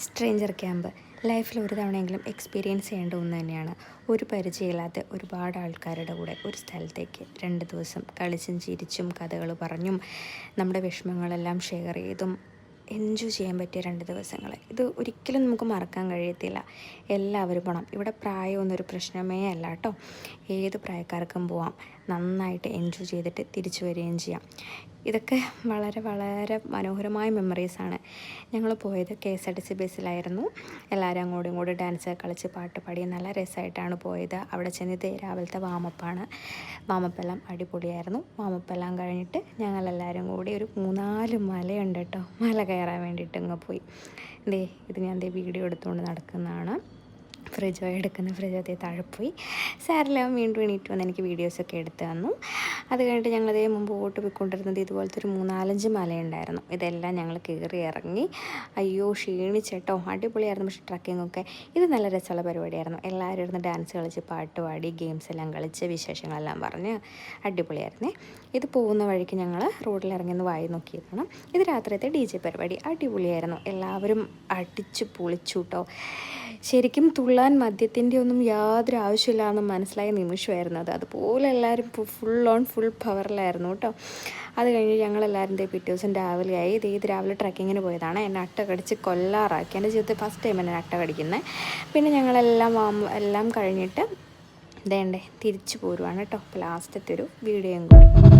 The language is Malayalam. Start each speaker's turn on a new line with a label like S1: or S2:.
S1: സ്ട്രേഞ്ചർ ക്യാമ്പ് ലൈഫിൽ ഒരു തവണയെങ്കിലും എക്സ്പീരിയൻസ് ചെയ്യേണ്ട ഒന്ന് തന്നെയാണ്. ഒരു പരിചയമില്ലാത്ത ഒരുപാട് ആൾക്കാരുടെ കൂടെ ഒരു സ്ഥലത്തേക്ക് 2 ദിവസം കളിച്ചും ചിരിച്ചും കഥകൾ പറഞ്ഞും നമ്മുടെ വിഷമങ്ങളെല്ലാം ഷെയർ ചെയ്തും എൻജോയ് ചെയ്യാൻ പറ്റിയ 2 ദിവസങ്ങൾ. ഇത് ഒരിക്കലും നമുക്ക് മറക്കാൻ കഴിയത്തില്ല. എല്ലാവരും പോകണം. ഇവിടെ പ്രായമൊന്നൊരു പ്രശ്നമേ അല്ല കേട്ടോ. ഏത് പ്രായക്കാർക്കും പോവാം. നന്നായിട്ട് എൻജോയ് ചെയ്തിട്ട് തിരിച്ചു വരികയും ചെയ്യാം. ഇതൊക്കെ വളരെ വളരെ മനോഹരമായ മെമ്മറീസാണ്. ഞങ്ങൾ പോയത് KSRTC ബസ്സിലായിരുന്നു. എല്ലാവരും അങ്ങോട്ടും ഇങ്ങോട്ടും ഡാൻസ് കളിച്ച് പാട്ട് പാടി നല്ല രസമായിട്ടാണ് പോയത്. അവിടെ ചെന്നിട്ട് രാവിലത്തെ വാമപ്പാണ്. വാമപ്പെല്ലാം അടിപൊളിയായിരുന്നു. വാമപ്പെല്ലാം കഴിഞ്ഞിട്ട് ഞങ്ങളെല്ലാവരും കൂടി ഒരു 3-4 മലയുണ്ട് കേട്ടോ. മല കയറാൻ വേണ്ടിയിട്ട് അങ്ങ് പോയി. ഇത് ഞാൻ വീഡിയോ എടുത്തുകൊണ്ട് നടക്കുന്നതാണ്. ഫ്രിഡ്ജ് അതേ താഴെ പോയി. സാറില്ല വീണ്ടും എണീറ്റ് വന്ന് എനിക്ക് വീഡിയോസൊക്കെ എടുത്ത് തന്നു. അത് കഴിഞ്ഞിട്ട് ഞങ്ങളതേ മുമ്പോട്ട് പോയിക്കൊണ്ടിരുന്നത് ഇതുപോലത്തെ ഒരു 3-4 മലയുണ്ടായിരുന്നു. ഇതെല്ലാം ഞങ്ങൾ കയറി ഇറങ്ങി. അയ്യോ ക്ഷീണിച്ചേട്ടോ. അടിപൊളിയായിരുന്നു. പക്ഷേ ട്രക്കിങ്ങൊക്കെ ഇത് നല്ല രസമുള്ള പരിപാടിയായിരുന്നു. എല്ലാവരും ഇരുന്ന് ഡാൻസ് കളിച്ച് പാട്ട് പാടി ഗെയിംസ് എല്ലാം കളിച്ച് വിശേഷങ്ങളെല്ലാം പറഞ്ഞ് അടിപൊളിയായിരുന്നേ. ഇത് പോകുന്ന വഴിക്ക് ഞങ്ങൾ റോഡിലിറങ്ങി ഒന്ന് വായി നോക്കിയതാണ്. ഇത് രാത്രിയത്തെ DJ പരിപാടി അടിപൊളിയായിരുന്നു. എല്ലാവരും അടിച്ച് പൊളിച്ചു കേട്ടോ. ശരിക്കും തുള്ളാൻ മദ്യത്തിൻ്റെ ഒന്നും യാതൊരു ആവശ്യമില്ലാന്ന് മനസ്സിലായ നിമിഷമായിരുന്നു അത്. അതുപോലെ എല്ലാവരും ഫുൾ പവറിലായിരുന്നു കേട്ടോ. അത് കഴിഞ്ഞ് ഞങ്ങളെല്ലാവരും പിറ്റേ ദിവസം രാവിലെയായി. ഇത് രാവിലെ ട്രക്കിങ്ങിന് പോയതാണ്. എന്നെ അട്ട കടിച്ച് കൊല്ലാറാക്കി. എൻ്റെ ജീവിതത്തിൽ ഫസ്റ്റ് ടൈം എന്നെ അട്ട കടിക്കുന്നത്. പിന്നെ ഞങ്ങളെല്ലാം കഴിഞ്ഞിട്ട് തിരിച്ചു പോരുവാണ് കേട്ടോ. ലാസ്റ്റത്തെ ഒരു വീഡിയോയും കൂടി.